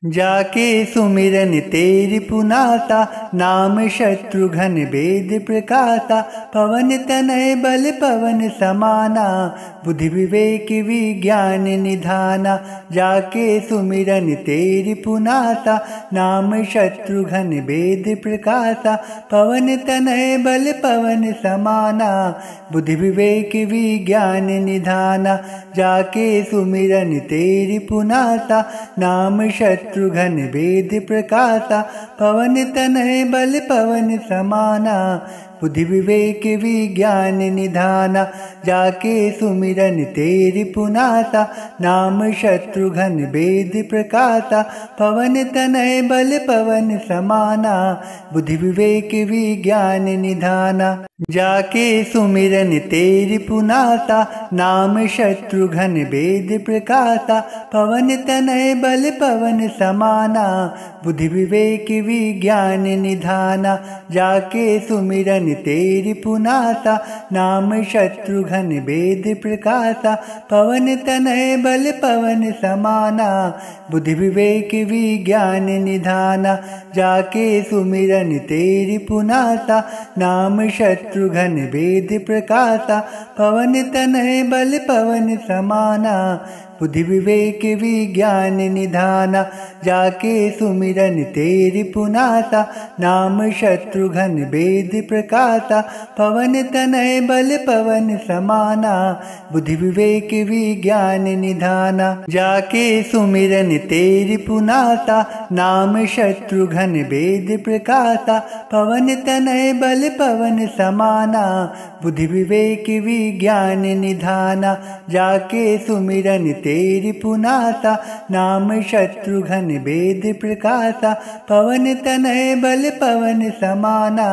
जाके सुमिरन तेरी पुनासा, नाम शत्रुघ्न वेद प्रकाशा। पवन तनय बल पवन समाना, बुद्धि विवेक विज्ञान निधाना। जाके सुमिरन तेरी पुनासा, नाम शत्रुघ्न वेद प्रकाशा। पवन तनय बल पवन समाना, बुद्धि विवेक विज्ञान निधाना। जाके सुमिरन तेरी पुनासा, नाम शत्रुघ्न वेद प्रकाशा। पवन तनय बल पवन समाना, बुद्धि विवेक विज्ञान निधाना। जाके सुमिरन तेरी पुनासा, नाम शत्रुघ्न वेद प्रकाशा। पवन तनय बल पवन समाना, बुद्धि विवेक विज्ञान निधाना। जाके सुमिरन तेरी पुनासा, नाम शत्रुघ्न वेद प्रकाशा। पवन तनय बल पवन समाना, बुद्धि विवेक विज्ञान निधाना। जाके सुमिरन तेरी पुनासा, नाम शत्रुघ्न वेद प्रकाशा। पवन तनय बल पवन समाना, बुद्धि विवेक विज्ञान निधाना। जाके सुमिरन तेरी पुनासा, नाम शत्रुघ्न वेद प्रकाशा। पवन तनय बल पवन समाना, बुद्धि विवेक विज्ञान निधाना। जाके सुमिरन तेरी पुनासा, नाम शत्रुघ्न वेद प्रकाशा। पवन तनय बल पवन समाना, बुद्धि विवेक विज्ञान निधाना। जाके सुमिरन तेरी पुनासा, नाम शत्रुघ्न वेद प्रकाशा। पवन तनय बल पवन समाना, बुद्धि विवेक विज्ञान निधाना। जाके सुमिरन तेरी पुनासा, नाम शत्रुघ्न वेद प्रकाशा। पवन तनय बल पवन समाना,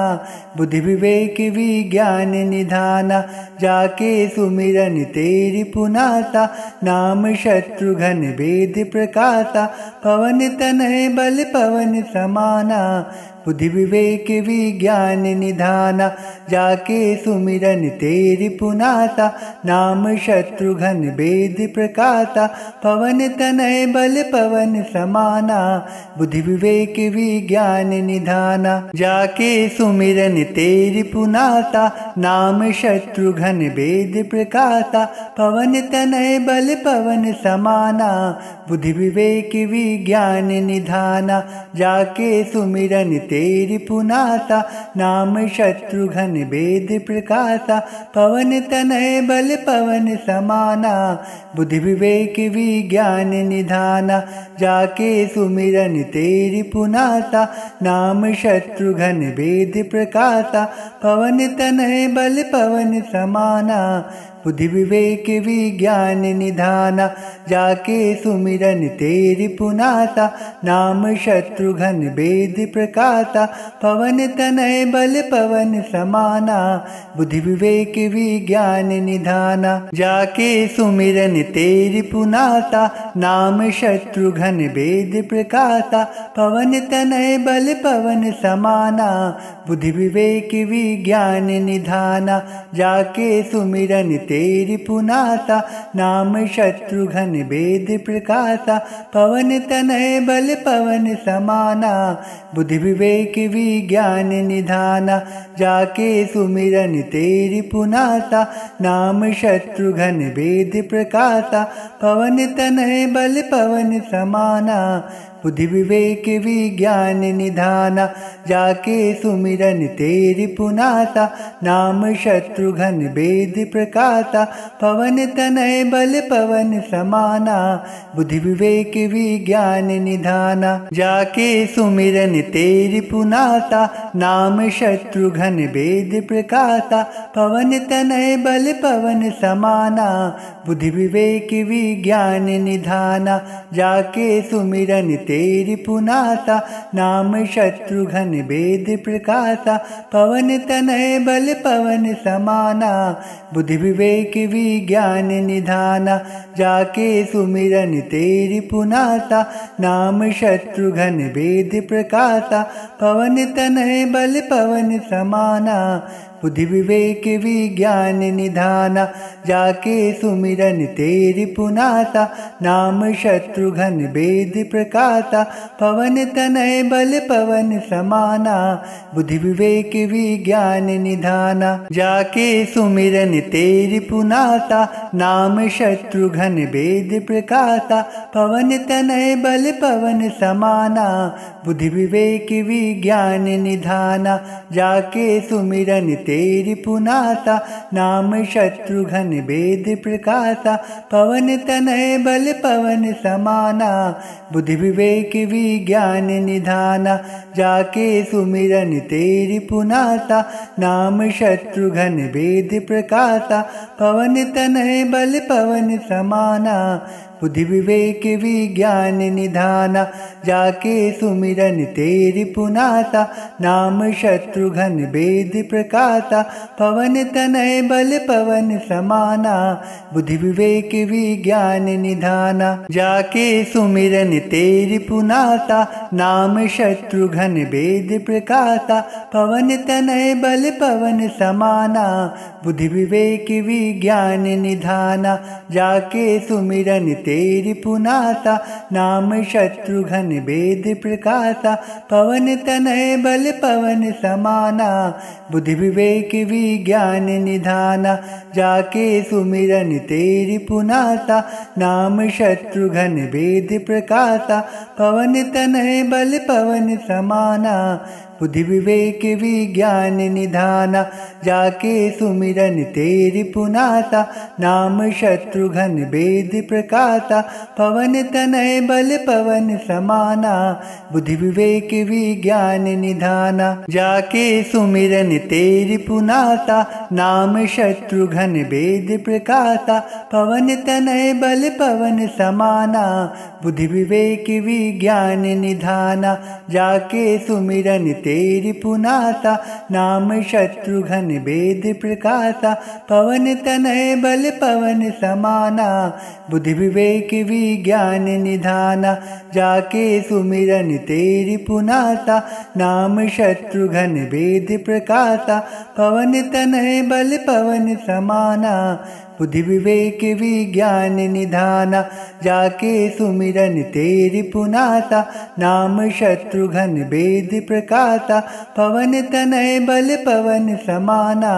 बुद्धि विवेक विज्ञान निधाना। जाके सुमिरन तेरी पुनासा, नाम शत्रुघ्न वेद प्रकाशा। पवन तनय बल पवन समाना, बुद्धि विवेक विज्ञान निधाना। जाके सुमिरन तेरी पुनासा, नाम शत्रुघ्न वेद प्रकाशा। पवन तनय बल पवन समाना, बुद्धि विवेक विज्ञान निधाना। जाके सुमिरन तेरी पुनासा, नाम शत्रुघ्न वेद प्रकाशा। पवन तनय बल पवन समाना, बुद्धि विवेक विज्ञान निधाना। जाके सुमिरन तेरी पुनासा, नाम शत्रुघ्न वेद प्रकाशा। पवन तनय बल पवन समाना, बुद्धि विवेक विज्ञान निधाना। जाके सुमिरन तेरी पुनासा, नाम शत्रुघ्न वेद प्रकाशा। पवन तनय बल पवन समाना, बुद्धि विवेक विज्ञान निधाना। जाके सुमिरन तेरी पुनासा, नाम शत्रुघ्न वेद प्रकाशा। पवन तनय बल पवन समाना, बुद्धि विवेक विज्ञान निधाना। जाके सुमिरन तेरी पुनासा, नाम शत्रुघ्न वेद प्रकाशा। पवन तनय बल पवन समाना, बुद्धि विवेक विज्ञान निधाना। जाके सुमिरन तेरी पुनासा, नाम शत्रुघ्न वेद प्रकाशा। पवन तनय बल पवन समाना, बुद्धि विवेक विज्ञान निधाना। जाके सुमिरन तेरी पुनासा, नाम शत्रुघ्न वेद प्रकाशा। पवन तनय बल पवन समाना, बुद्धि विवेक विज्ञान निधाना। जाके सुमिरन तेरी पुनासा, नाम शत्रुघ्न वेद प्रकाशा। पवन तनय बल पवन समाना, बुद्धि विवेक विज्ञान निधाना। जाके सुमिरन तेरी पुनासा, नाम शत्रुघ्न वेद प्रकाशा। पवन तनय बल पवन समाना, बुद्धि विवेक विज्ञान निधाना। जाके सुमिरन तेरी पुनासा, नाम शत्रुघ्न वेद प्रकाशा। पवन तनय बल पवन समाना, बुद्धि विवेक विज्ञान निधाना। जाके सुमिरन तेरी पुनासा, नाम शत्रुघ्न वेद प्रकाशा। पवन तनय बल पवन समाना, बुद्धि विवेक विज्ञान निधाना। जाके सुमिरन तेरी पुनासा, नाम शत्रुघ्न वेद प्रकाशा। पवन तनय बल पवन समाना, बुद्धि विवेक विज्ञान निधाना। जाके सुमिरन तेरी पुनासा, नाम शत्रुघ्न वेद प्रकाशा। पवन तनय बल पवन समाना, बुद्धि विवेक विज्ञान निधाना। जाके सुमिरन तेरी पुनासा, नाम शत्रुघ्न वेद प्रकाशा। पवन तनय बल पवन समाना, बुद्धि विवेक विज्ञान निधाना। जाके सुमिरन तेरी पुनासा, नाम शत्रुघ्न वेद प्रकाशा। पवन तनय बल पवन समाना, बुद्धि विवेक विज्ञान निधाना। जाके सुमिरन तेरी पुनासा, नाम शत्रुघ्न वेद प्रकाशा। पवन तनय बल पवन समाना, बुद्धि विवेक विज्ञान निधाना। जाके सुमिरन तेरी पुनासा, नाम शत्रुघ्न वेद प्रकाशा। पवन तनय बल पवन समाना, बुद्धि विवेक विज्ञान निधाना। जाके सुमिरन तेरी पुनासा, नाम शत्रुघ्न वेद प्रकाशा। पवन तनय बल पवन समाना, बुद्धि विवेक विज्ञान निधाना। जाके सुमिरन तेरी पुनासा, नाम शत्रुघ्न वेद प्रकाशा। पवन तनय बल पवन समाना, बुद्धि विवेक विज्ञान निधाना। जाके सुमिरन तेरी पुनासा, नाम शत्रुघ्न वेद प्रकाशा। पवन तनय बल पवन समाना, बुद्धि विवेक विज्ञान निधाना। जाके सुमिरन तेरी पुनासा, नाम शत्रुघ्न वेद प्रकाशा। पवन तनय बल पवन समाना, बुद्धि विवेक विज्ञान निधाना। जाके सुमिरन तेरी पुनासा, नाम शत्रुघ्न वेद प्रकाशा। पवन तनय बल पवन समाना, बुद्धि विवेक विज्ञान निधाना। जाके सुमिरन तेरी पुनासा, नाम शत्रुघ्न वेद प्रकाशा। पवन तनय बल पवन समाना, बुद्धि विवेक विज्ञान निधाना। जाके सुमिरन तेरी पुनासा, नाम शत्रुघ्न वेद प्रकाशा। पवन तनय बल पवन समाना,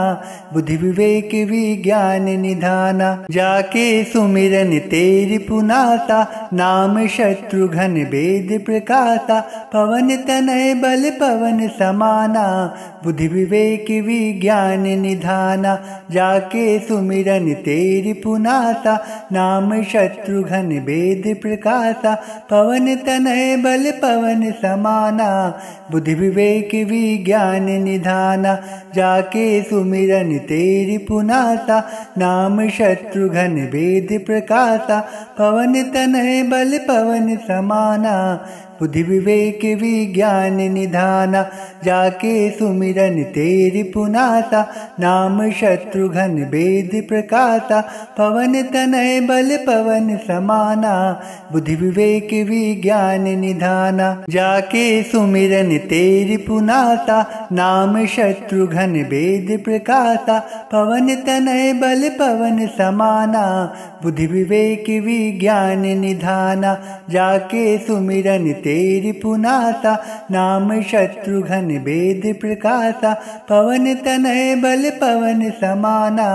बुद्धि विवेक विज्ञान निधाना। जाके सुमिरन तेरी पुनासा, नाम शत्रुघ्न वेद प्रकाशा। पवन तनय बल पवन समाना, बुद्धि विवेक विज्ञान निधाना। जाके सुमिरन तेरी पुनासा, नाम शत्रुघ्न वेद प्रकाशा। पवन तनय बल पवन समाना, बुद्धि विवेक विज्ञान निधाना। जाके सुमिरन तेरी पुनासा, नाम शत्रुघ्न वेद प्रकाशा। पवन तनय बल पवन समाना, बुद्धि विवेक विज्ञान निधाना। जाके सुमिरन तेरी पुनासा, नाम शत्रुघ्न वेद प्रकाशा। पवन तनय बल पवन समाना, बुद्धि विवेक विज्ञान निधाना। जाके सुमिरन तेरी पुनासा, नाम शत्रुघ्न वेद प्रकाशा। पवन तनय बल पवन समाना, बुद्धि विवेक विज्ञान निधाना। जाके सुमिरन तेरी पुनासा, नाम शत्रुघ्न वेद प्रकाशा। पवन तनय बल पवन समाना,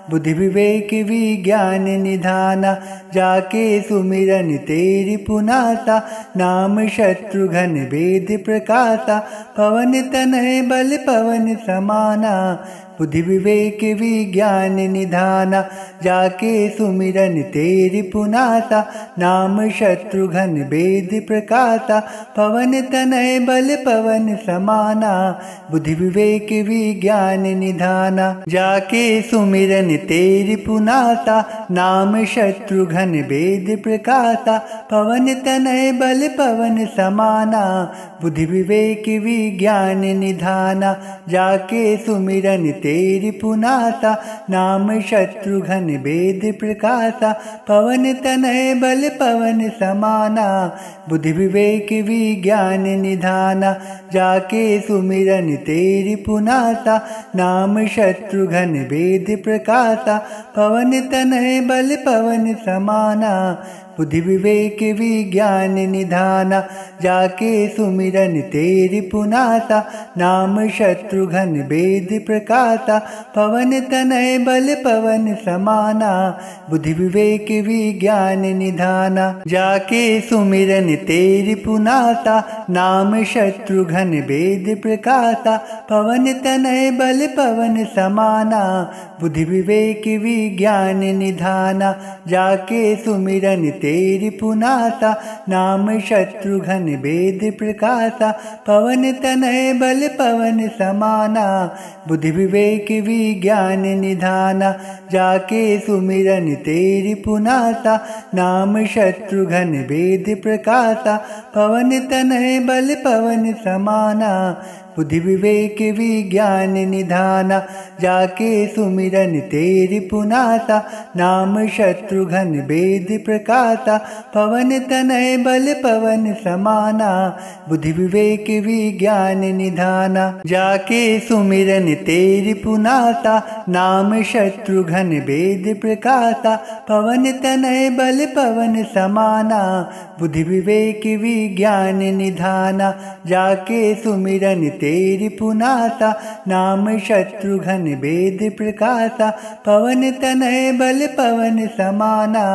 बुद्धि विवेक विज्ञान निधाना। जाके सुमिरन तेरी पुनासा, नाम शत्रुघ्न वेद प्रकाशा। पवन तनय बल पवन समाना, बुद्धि विवेक विज्ञान निधाना। जाके सुमिरन तेरी पुनासा, नाम शत्रुघ्न वेद प्रकाशा। पवन तनय बल पवन समाना, बुद्धि विवेक विज्ञान निधाना। जाके सुमिरन तेरी पुनासा, नाम शत्रुघ्न वेद प्रकाशा। पवन तनय बल पवन समाना, बुद्धि विवेक विज्ञान निधाना। जाके सुमिरन तेरी पुनासा नाम शत्रुघ्न वेद प्रकाशा पवन तनय बल पवन समाना बुद्धि विवेक विज्ञान निधाना जाके सुमिरन तेरी पुनासा नाम शत्रुघ्न वेद प्रकाशा पवन तनय बल पवन समाना बुद्धि विवेक विज्ञान निधाना जाके सुमिरन तेरी पुनासा नाम शत्रुघ्न वेद प्रकाशा पवन तनय बल पवन समाना बुद्धि विवेक विज्ञान निधाना जाके सुमिरन तेरी पुनासा नाम शत्रुघ्न वेद प्रकाशा पवन तनय बल पवन समाना बुद्धि विवेक विज्ञान निधाना जाके सुमिरन तेरी पुनासा नाम शत्रुघ्न वेद प्रकाशा पवन तनय बल पवन समाना बुद्धि विवेक विज्ञान निधाना जाके सुमिरन तेरी पुनासा नाम शत्रुघ्न वेद प्रकाशा पवन तनय बल पवन समाना बुद्धि विवेक विज्ञान निधाना जाके सुमिरन तेरी पुनासा नाम शत्रुघ्न वेद प्रकाशा पवन तनय बल पवन समाना बुद्धि विवेक विज्ञान निधाना जाके सुमिरन तेरी पुनासा नाम शत्रुघ्न वेद प्रकाशा पवन तनय बल पवन समाना बुद्धि विवेक विज्ञान निधाना जाके सुमिरन तेरी पुनासा नाम शत्रुघ्न वेद प्रकाशा पवन तनय बल पवन समाना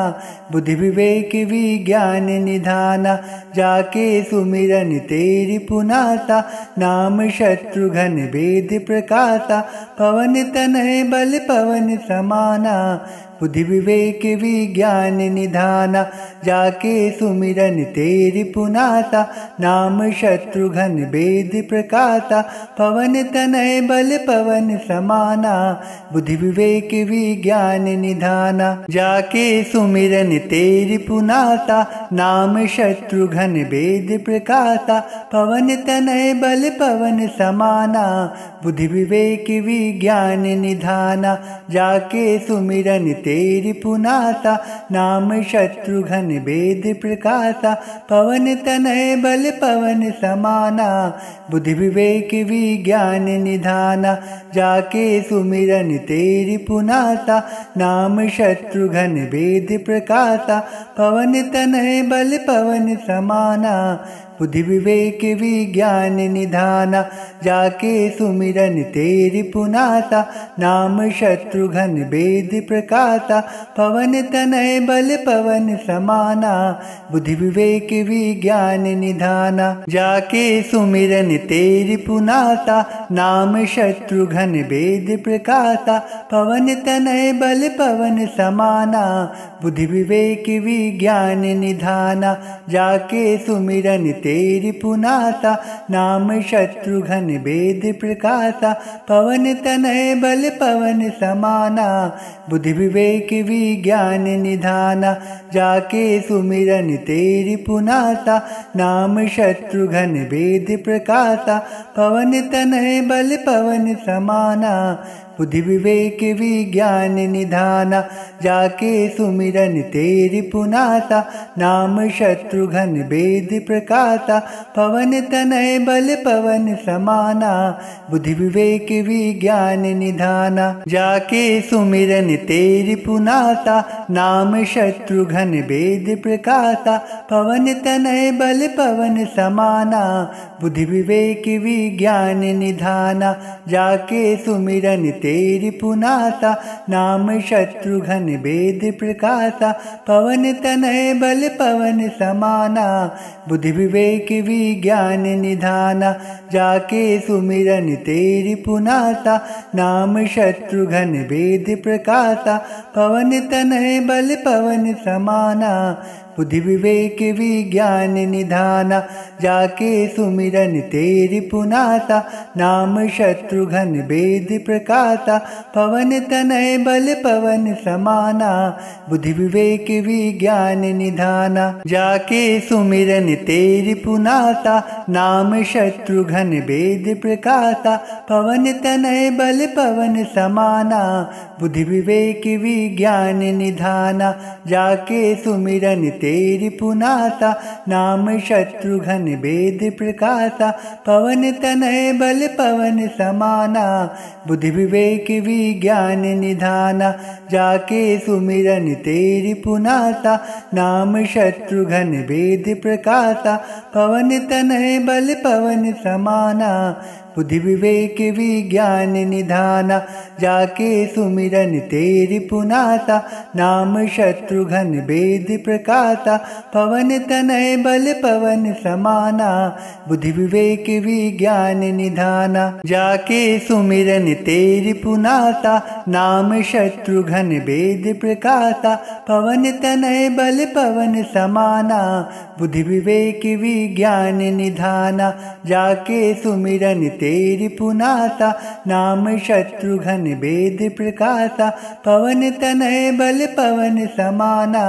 बुद्धि विवेक विज्ञान निधाना जाके सुमिरन तेरी पुनासा नाम शत्रुघ्न वेद प्रकाशा पवन तनय बल पवन समाना बुद्धि विवेक विज्ञान निधाना जाके सुमिरन तेरी पुनासा नाम शत्रुघ्न वेद प्रकाशा पवन तनय बल पवन समाना बुद्धि विवेक विज्ञान निधाना जाके सुमिरन तेरी पुनासा नाम शत्रुघ्न वेद प्रकाशा पवन तनय बल पवन समाना बुद्धि विवेक विज्ञान निधाना जाके सुमिरन तेरी पुनासा नाम शत्रुघ्न वेद प्रकाशा पवन तनय बल पवन समाना बुद्धि विवेक विज्ञान निधाना जाके सुमिरन तेरी पुनासा नाम शत्रुघ्न वेद प्रकाशा पवन तनय बल पवन समाना बुद्धि विवेक विज्ञान निधाना जाके सुमिरन तेरी पुनासा नाम शत्रुघ्न वेद प्रकाशा पवन तनय बल पवन समाना बुद्धि विवेक विज्ञान निधाना जाके सुमिरन तेरी पुनासा नाम शत्रुघ्न वेद प्रकाशा पवन तनय बल पवन समाना बुद्धि विवेक विज्ञान निधाना जाके सुमिरन तेरी पुनासा नाम शत्रुघ्न वेद प्रकाशा पवन तनय बल पवन समाना बुद्धि विवेक विज्ञान निधाना जाके सुमिरन तेरी पुनासा नाम शत्रुघ्न वेद प्रकाशा पवन तनय बल पवन समाना बुद्धि विवेक विज्ञान निधाना जाके सुमिरन तेरी पुनासा नाम शत्रुघ्न वेद प्रकाशा पवन तनय बल पवन समाना बुद्धि विवेक विज्ञान निधाना जाके सुमिरन तेरी पुनासा नाम शत्रुघ्न वेद प्रकाशा पवन तनय बल पवन समाना बुद्धि विवेक विज्ञान निधाना जाके सुमिरन तेरी पुनासा नाम शत्रुघ्न वेद प्रकाशा पवन तनय बल पवन समाना बुद्धि विवेक विज्ञान निधाना जाके सुमिरन तेरी पुनासा नाम शत्रुघ्न वेद प्रकाशा पवन तनय बल पवन समाना बुद्धि विवेक विज्ञान निधाना। जाके सुमिरन तेरि पुनासा, नाम शत्रुघ्न वेद प्रकाशा। पवन तनय बल पवन समाना, बुद्धि विवेक विज्ञान निधाना। जाके सुमिरन तेरि पुनासा, नाम शत्रुघ्न वेद प्रकाशा। पवन तनय बल पवन समाना, बुद्धि विवेक विज्ञान निधाना। जाके सुमिरन तेरि पुनासा, नाम शत्रुघ्न वेद प्रकाशा। पवन तनय बल पवन समाना, बुद्धि विवेक विज्ञान निधाना। जाके सुमिरन तेरि पुनासा, नाम शत्रुघ्न वेद प्रकाशा। पवन तनय बल पवन समाना, बुद्धि विवेक विज्ञान निधाना। जाके सुमिरन तेरि पुनासा, नाम शत्रुघ्न वेद प्रकाशा। पवन तनय बल पवन समाना, बुद्धि विवेक विज्ञान निधाना। जाके सुमिरन तेरि पुनासा, नाम शत्रुघ्न वेद प्रकाशा। पवन तनय बल पवन समाना, बुद्धि विवेक विज्ञान निधाना। जाके सुमिरन तेरि पुनासा, नाम शत्रुघ्न वेद प्रकाशा। पवन तनय बल पवन समाना,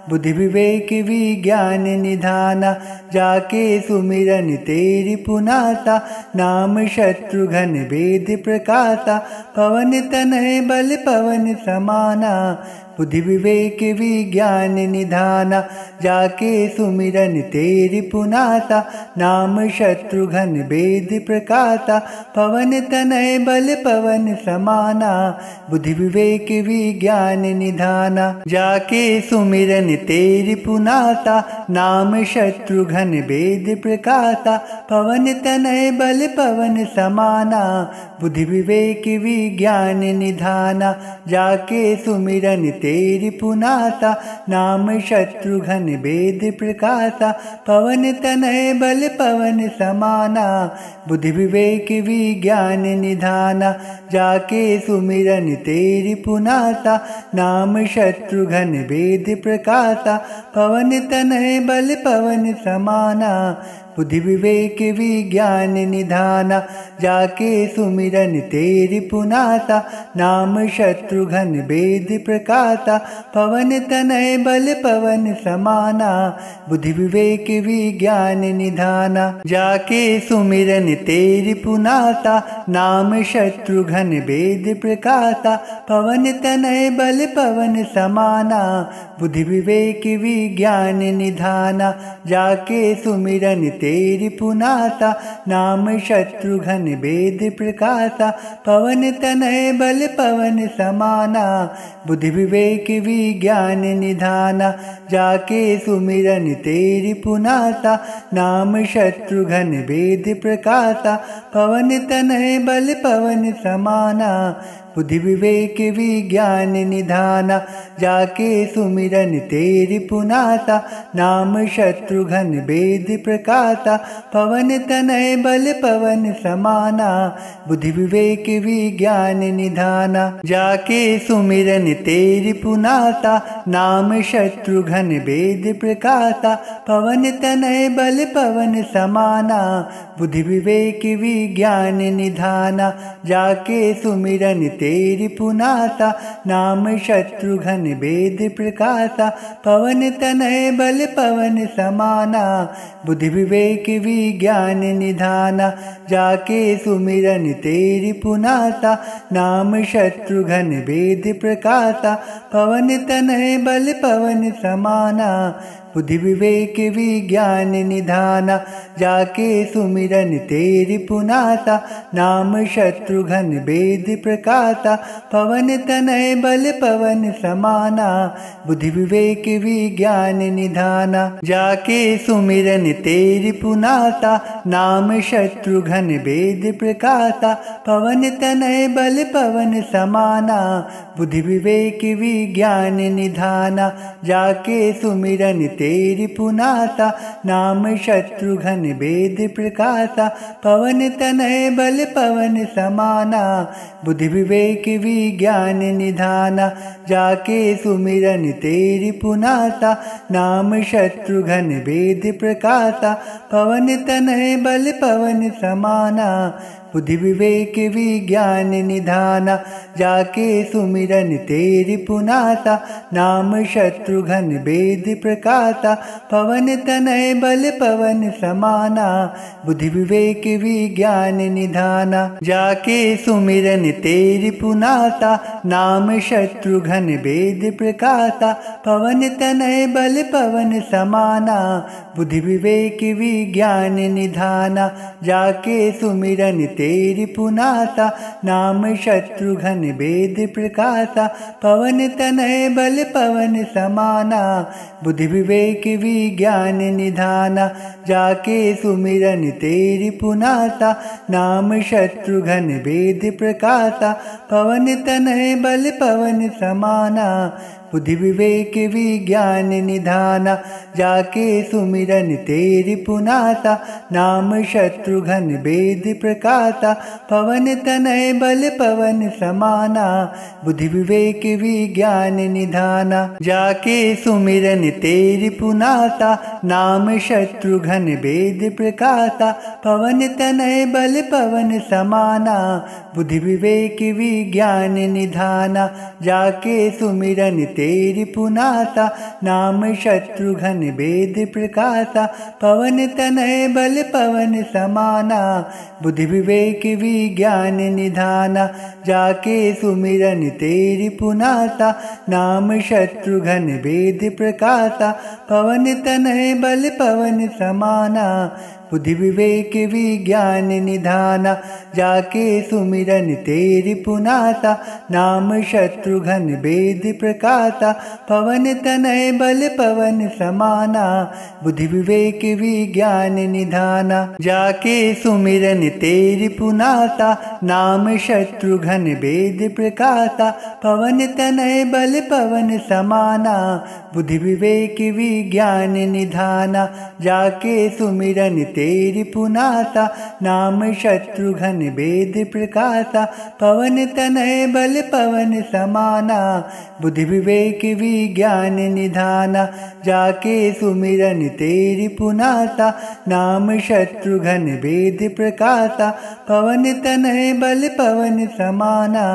बुद्धि विवेक विज्ञान निधाना। जाके सुमिरन तेरि पुनासा, नाम शत्रुघ्न वेद प्रकाशा। पवन तनय बल पवन समाना, बुद्धि विवेक विज्ञान निधाना। जाके सुमिरन तेरि पुनासा, नाम शत्रुघ्न वेद प्रकाशा। पवन तनय बल पवन समाना, बुद्धि विवेक विज्ञान निधाना। जाके सुमिरन तेरि पुनासा, नाम शत्रुघ्न वेद प्रकाशा। पवन तनय बल पवन समाना, बुद्धि विवेक विज्ञान निधाना। जाके सुमिरन तेरि पुनासा, नाम शत्रुघ्न वेद प्रकाशा। पवन तनय बल पवन समाना, बुद्धि विवेक विज्ञान निधाना। जाके सुमिरन तेरि पुनासा, नाम शत्रुघ्न वेद प्रकाशा। पवन तनय बल पवन समाना, बुद्धि विवेक विज्ञान निधाना। जाके सुमिरन तेरि पुनासा, नाम शत्रुघ्न वेद प्रकाशा। पवन तनय बल पवन समाना, बुद्धि विवेक विज्ञान निधाना। जाके सुमिरन तेरि पुनासा, नाम शत्रुघ्न वेद प्रकाशा। पवन तनय बल पवन समाना, बुद्धि विवेक विज्ञान निधाना। जाके सुमिरन तेरि पुनासा, नाम शत्रुघ्न वेद प्रकाशा। पवन तनय बल पवन समाना, बुद्धि विवेक विज्ञान निधाना। जाके सुमिरन तेरि पुनासा, नाम शत्रुघ्न वेद प्रकाशा। पवन तनय बल पवन समाना, बुद्धि विवेक विज्ञान निधाना। जाके सुमिरन तेरि पुनासा, नाम शत्रुघ्न वेद प्रकाशा। पवन तनय बल पवन समाना, बुद्धि विवेक विज्ञान निधाना। जाके सुमिरन तेरि पुनासा, नाम शत्रुघ्न वेद प्रकाशा। पवन तनय बल पवन समाना, बुद्धि विवेक विज्ञान निधाना। जाके सुमिरन तेरि पुनासा, नाम शत्रुघ्न वेद प्रकाशा। पवन तनय बल पवन समाना, बुद्धि विवेक विज्ञान निधाना। जाके सुमिरन तेरि पुनासा, नाम शत्रुघ्न वेद प्रकाशा। पवन तनय बल पवन समाना, बुद्धि विवेक विज्ञान निधाना। जाके सुमिरन तेरि पुनासा, नाम शत्रुघ्न वेद प्रकाशा। पवन तनय बल पवन समाना, बुद्धि विवेक विज्ञान निधाना। जाके सुमिरन तेरि पुनासा, नाम शत्रुघ्न वेद प्रकाशा। पवन तनय बल पवन समाना, बुद्धि विवेक विज्ञान निधाना। जाके सुमिरन तेरि पुनासा नाम शत्रुघ्न वेद प्रकाशा पवन तनय बल पवन समाना बुद्धि विवेक विज्ञान निधाना जाके सुमिरन तेरि पुनासा नाम शत्रुघ्न वेद प्रकाशा पवन तनय बल पवन समाना बुद्धि विवेक विज्ञान निधाना जाके सुमिरन तेरि पुनासा नाम शत्रुघ्न वेद प्रकाशा पवन तनय बल पवन समाना बुद्धि विवेक विज्ञान निधाना जाके सुमिरन तेरि पुनासा नाम शत्रुघ्न वेद प्रकाशा पवन तनय बल पवन समाना बुद्धि विवेक विज्ञान निधाना जाके सुमिरन तेरि पुनासा नाम शत्रुघ्न वेद प्रकाशा पवन तनय बल पवन समाना बुद्धि विवेक विज्ञान निधाना जाके सुमिरन तेरि पुनासा नाम शत्रुघ्न वेद प्रकाशा पवन तनय बल पवन समाना बुद्धि विवेक विज्ञान निधाना जाके सुमिरन तेरि पुनासा नाम शत्रुघ्न वेद प्रकाशा पवन तनय बल पवन समाना बुद्धि विवेक विज्ञान निधाना जाके सुमिरन तेरि पुनासा नाम शत्रुघ्न वेद प्रकाशा पवन तनय बल पवन समाना बुद्धि विवेक विज्ञान निधाना जाके सुमिरन तेरि पुनासा नाम शत्रुघ्न वेद प्रकाशा पवन तनय बल पवन समाना बुद्धि विवेक विज्ञान निधाना जाके सुमिरन तेरि पुनासा नाम शत्रुघ्न वेद प्रकाशा पवन तनय बल पवन समाना बुद्धि विवेक विज्ञान निधाना जाके सुमिरन तेरि पुनासा नाम शत्रुघ्न वेद प्रकाशा पवन तनय बल पवन समाना बुद्धि विवेक विज्ञान निधाना जाके सुमिरन तेरि पुनासा नाम शत्रुघ्न वेद प्रकाशा पवन तनय बल पवन समाना बुद्धि विवेक विज्ञान निधाना जाके सुमिरन तेरि पुनासा नाम शत्रुघ्न वेद प्रकाशा पवन तनय बल पवन समाना बुद्धि विवेक विज्ञान निधाना जाके सुमिरन तेरि पुनासा नाम शत्रुघ्न वेद प्रकाशा पवन तनय बल पवन समाना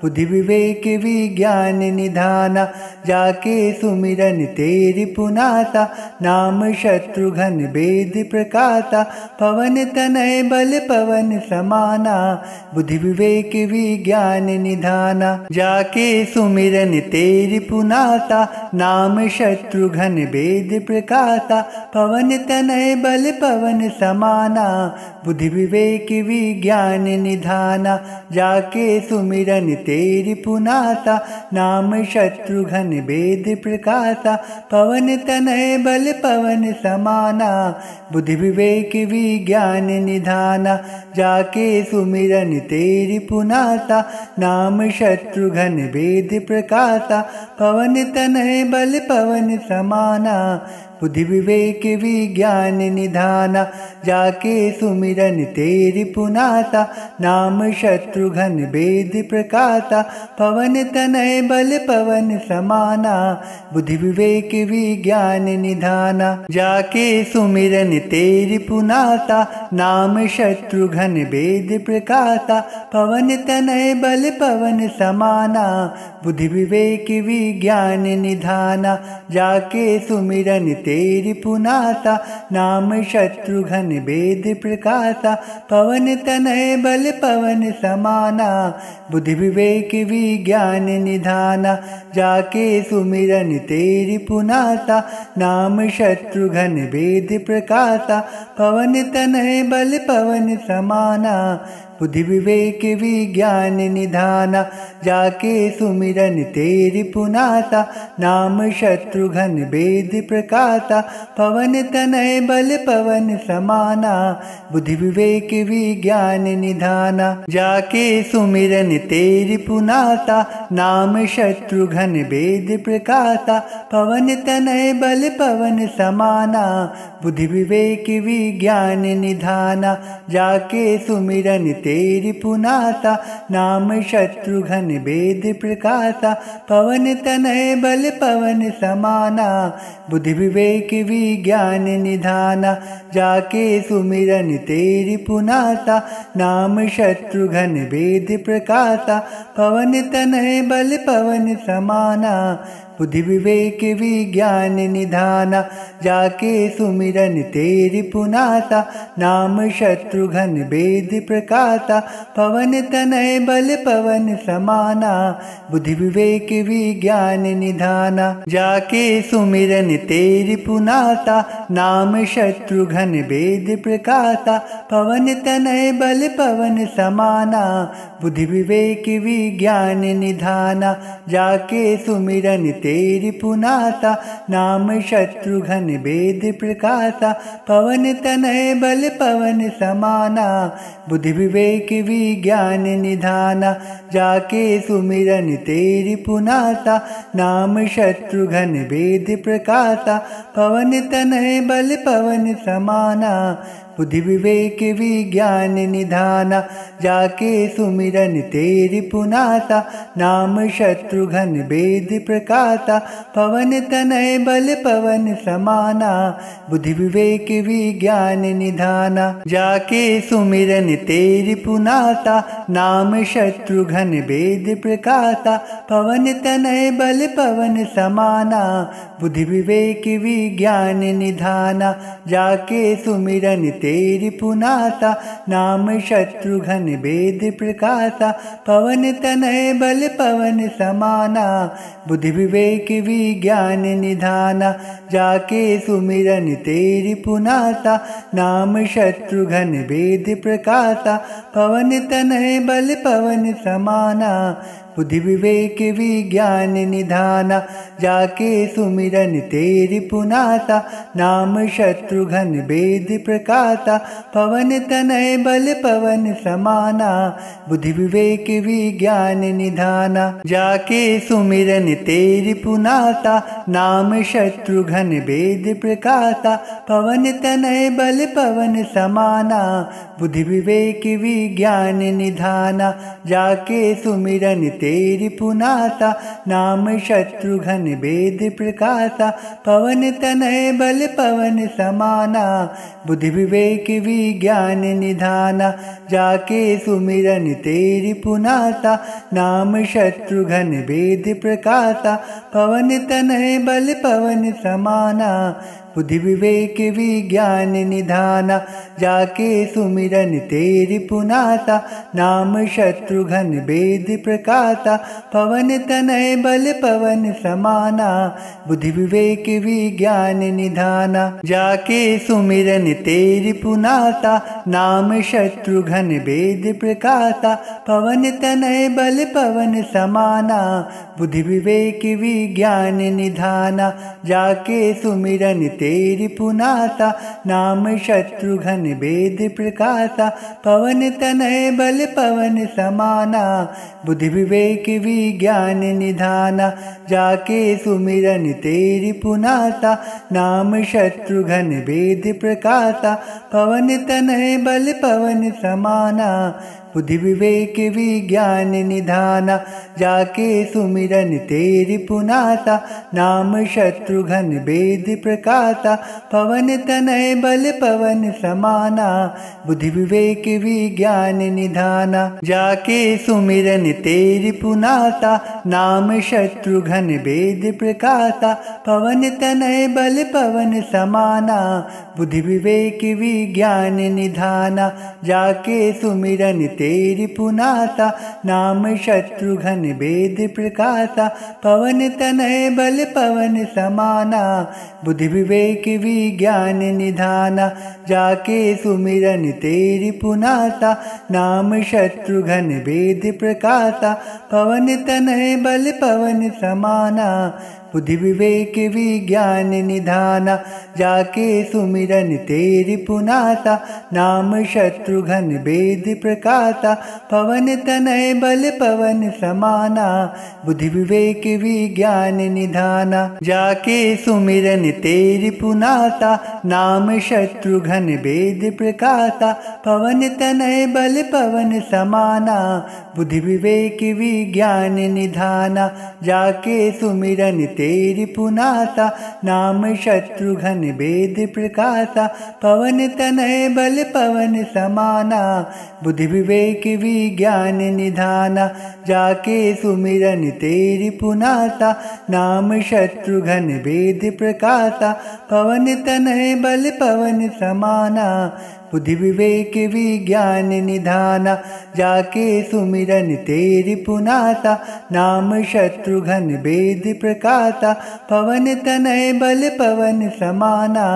बुद्धि विवेक विज्ञान निधाना जाके सुमिरन तेरि पुनासा नाम शत्रुघ्न वेद प्रकाशा पवन तनय बल पवन समाना बुद्धि विवेक विज्ञान निधाना जाके सुमिरन तेरि पुनासा नाम शत्रुघ्न वेद प्रकाशा पवन तनय बल पवन समाना बुद्धि विवेक विज्ञान निधाना जाके सुमिरन तेरि पुनासा नाम शत्रुघ्न वेद प्रकाशा पवन तनय बल पवन समाना बुद्धि विवेक विज्ञान निधाना जाके सुमिरन तेरि पुनासा नाम शत्रुघ्न वेद प्रकाशा पवन तनय बल पवन समाना बुद्धि विवेक विज्ञान निधाना जाके सुमिरन तेरि पुनासा नाम शत्रुघ्न वेद प्रकाशा पवन तनय बल पवन समाना बुद्धि विवेक विज्ञान निधाना जाके सुमिरन तेरि पुनासा नाम शत्रुघ्न वेद प्रकाशा पवन तनय बल पवन समाना बुद्धि विवेक विज्ञान निधाना जाके सुमिरन तेरि पुनासा नाम शत्रुघ्न वेद प्रकाशा पवन तनय बल पवन समाना बुद्धि विवेक विज्ञान निधाना जाके सुमिरन तेरि पुनासा नाम शत्रुघ्न वेद प्रकाशा पवन तनय बल पवन समाना बुद्धि विवेक विज्ञान निधाना। जाके सुमिरन तेरी पुनासा, नाम शत्रुघ्न वेद प्रकाशा। पवन तनय बल पवन समाना, बुद्धि विवेक विज्ञान निधाना। जाके सुमिरन तेरी पुनासा, नाम शत्रुघ्न वेद प्रकाशा। पवन तनय बल पवन समाना, बुद्धि विवेक विज्ञान निधाना। जाके सुमिरन तेरी पुनासा, नाम शत्रुघ्न वेद प्रकाशा। पवन तनय बल पवन समाना, बुद्धि विवेक विज्ञान निधाना। जाके सुमिरन तेरी पुनासा, नाम शत्रुघ्न वेद प्रकाशा। पवन तनय बल पवन समाना, बुद्धि विवेक विज्ञान निधाना। जाके सुमिरन तेरी पुनासा, नाम शत्रुघ्न वेद प्रकाशा। पवन तनय बल पवन समाना, बुद्धि विवेक विज्ञान निधाना। जाके सुमिरन तेरी पुनासा, नाम शत्रुघ्न वेद प्रकाशा। पवन तनय बल पवन समाना, बुद्धि विवेक विज्ञान निधाना। जाके सुमिरन तेरी पुनासा, नाम शत्रुघ्न वेद प्रकाशा। पवन तनय बल पवन समाना, बुद्धि विवेक विज्ञान निधाना। जाके सुमिरन तेरी पुनासा, नाम शत्रुघ्न वेद प्रकाशा। पवन तनय बल पवन समाना, बुद्धि विवेक विज्ञान निधाना। जाके सुमिरन तेरी पुनासा, नाम शत्रुघ्न वेद प्रकाशा। पवन तनय बल पवन समाना, बुद्धि विवेक विज्ञान निधाना। जाके सुमिरन तेरी पुनासा, नाम शत्रुघ्न वेद प्रकाशा। पवन तनय बल पवन समाना, बुद्धि विवेक विज्ञान निधाना। जाके सुमिरन तेरी पुनासा, नाम शत्रुघ्न वेद प्रकाशा। पवन तनय बल पवन समाना, बुद्धि विवेक विज्ञान निधाना। जाके सुमिरन तेरी पुनासा, नाम शत्रुघ्न वेद प्रकाशा। पवन तनय बल पवन समाना, बुद्धि विवेक विज्ञान निधाना। जाके सुमिरन तेरी पुनासा, नाम शत्रुघ्न वेद प्रकाशा। पवन तनय बल पवन समाना, बुद्धि विवेक विज्ञान निधाना। जाके सुमिरन तेरी पुनासा, नाम शत्रुघ्न वेद प्रकाशा। पवन तनय बल पवन समाना, बुद्धि विवेक विज्ञान निधाना। जाके सुमिरन तेरी पुनासा, नाम शत्रुघ्न वेद प्रकाशा। पवन तनय बल पवन समाना, बुद्धि विवेक विज्ञान निधाना। जाके सुमिरन तेरी पुनासा, नाम शत्रुघ्न वेद प्रकाशा। पवन तनय बल पवन समाना, बुद्धि विवेक विज्ञान निधाना। जाके सुमिरन तेरी पुनासा, नाम शत्रुघ्न वेद प्रकाशा। पवन तनय बल पवन समाना, बुद्धि विवेक विज्ञान निधाना। जाके सुमिरन तेरी पुनासा, नाम शत्रुघ्न वेद प्रकाशा। पवन तनय बल पवन समाना, बुद्धि विवेक विज्ञान निधाना। जाके सुमिरन तेरी पुनासा, नाम शत्रुघ्न वेद प्रकाशा। पवन तनय बल पवन समाना, बुद्धि विवेक विज्ञान निधाना। जाके सुमिरन तेरी पुनासा, नाम शत्रुघ्न वेद प्रकाशा। पवन तनय बल पवन समाना, बुद्धि विवेक विज्ञान निधाना। जाके सुमिरन तेरी पुनासा, नाम शत्रुघ्न वेद प्रकाशा। पवन तनय बल पवन समाना, बुद्धि विवेक विज्ञान निधाना। जाके सुमिरन तेरी पुनासा, नाम शत्रुघ्न वेद प्रकाशा। पवन तनय बल पवन समाना, बुद्धि विवेक विज्ञान निधाना। जाके सुमिरन तेरि पुनासा नाम शत्रुघ्न वेद प्रकाशा पवन तनय बल पवन समाना बुद्धि विवेक विज्ञान निधाना जाके सुमिरन तेरि पुनासा नाम शत्रुघ्न वेद प्रकाशा पवन तनय बल पवन समाना बुद्धि विवेक विज्ञान निधाना जाके सुमिरन तेरि पुनासा नाम शत्रुघ्न वेद प्रकाशा पवन तनय बल पवन समाना बुद्धि विवेक विज्ञान निधाना जाके सुमिरन तेरि पुनासा नाम शत्रुघ्न वेद प्रकाशा पवन तनय बल पवन समाना बुद्धि विवेक विज्ञान निधाना जाके सुमिरन तेरि पुनासा नाम शत्रुघ्न वेद प्रकाशा पवन तनय बल पवन समाना बुद्धि विवेक विज्ञान निधाना जाके सुमिरन तेरि पुनासा नाम शत्रुघ्न वेद प्रकाशा पवन तनय बल पवन समाना बुद्धि विवेक विज्ञान निधाना जाके सुमिरन तेरि पुनासा नाम शत्रुघ्न वेद प्रकाशा पवन तनय बल पवन समाना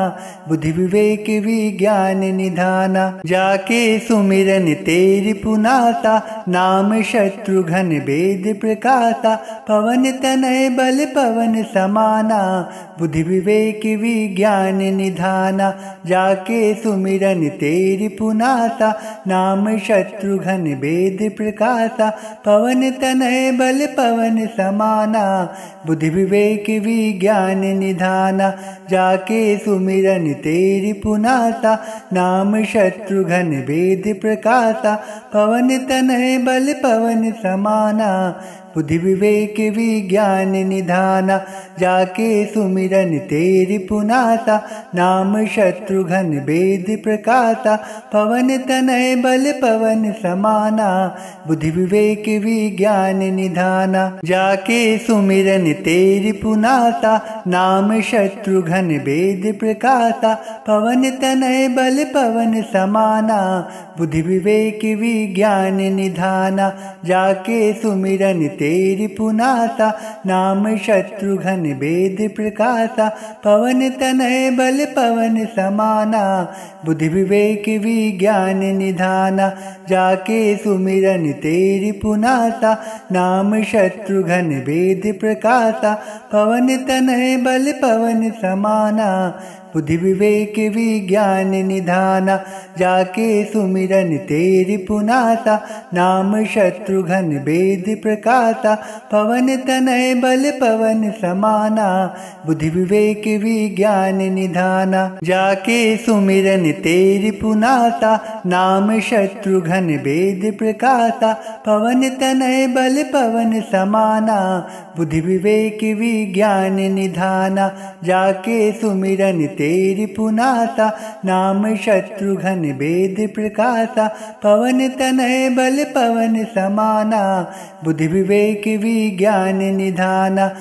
बुद्धि विवेक विज्ञान निधाना जाके सुमिरन तेरि पुनासा नाम शत्रुघ्न वेद प्रकाशा पवन तनय बल पवन समाना बुद्धि विवेक विज्ञान निधाना जाके सुमिरन तेरि पुनासा नाम शत्रुघ्न वेद प्रकाशा पवन तनय बल पवन समाना बुद्धि विवेक विज्ञान निधाना जाके सुमिरन तेरि पुनासा नाम शत्रुघ्न वेद प्रकाशा पवन तनय बल पवन समाना बुद्धि विवेक विज्ञान निधाना जाके सुमिरन तेरि पुनासा नाम शत्रुघ्न वेद प्रकाशा पवन तनय बल पवन समाना बुद्धि विवेक विज्ञान निधाना जाके सुमिरन तेरि पुनासा नाम शत्रुघ्न वेद प्रकाशा पवन तनय बल पवन समाना बुद्धि विवेक विज्ञान निधाना जाके सुमिरन तेरि पुनासा नाम शत्रुघ्न वेद प्रकाशा पवन तनय बल पवन समाना बुद्धि विवेक विज्ञान निधाना जाके सुमिरन तेरि पुनासा नाम शत्रुघ्न वेद प्रकाशा पवन तनय बल पवन समाना बुद्धि विवेक विज्ञान निधाना जाके सुमिरन तेरि पुनासा नाम शत्रुघ्न वेद प्रकाशा पवन तनय बल पवन समाना बुद्धि विवेक विज्ञान निधाना जाके सुमिरन तेरि पुनासा नाम शत्रुघ्न वेद प्रकाशा पवन तनय बल पवन समाना बुद्धि विवेक विज्ञान निधाना जाके सुमिरन तेरि पुनासा नाम शत्रुघ्न वेद प्रकाशा पवन तनय बल पवन समाना बुद्धि विवेक विज्ञान निधाना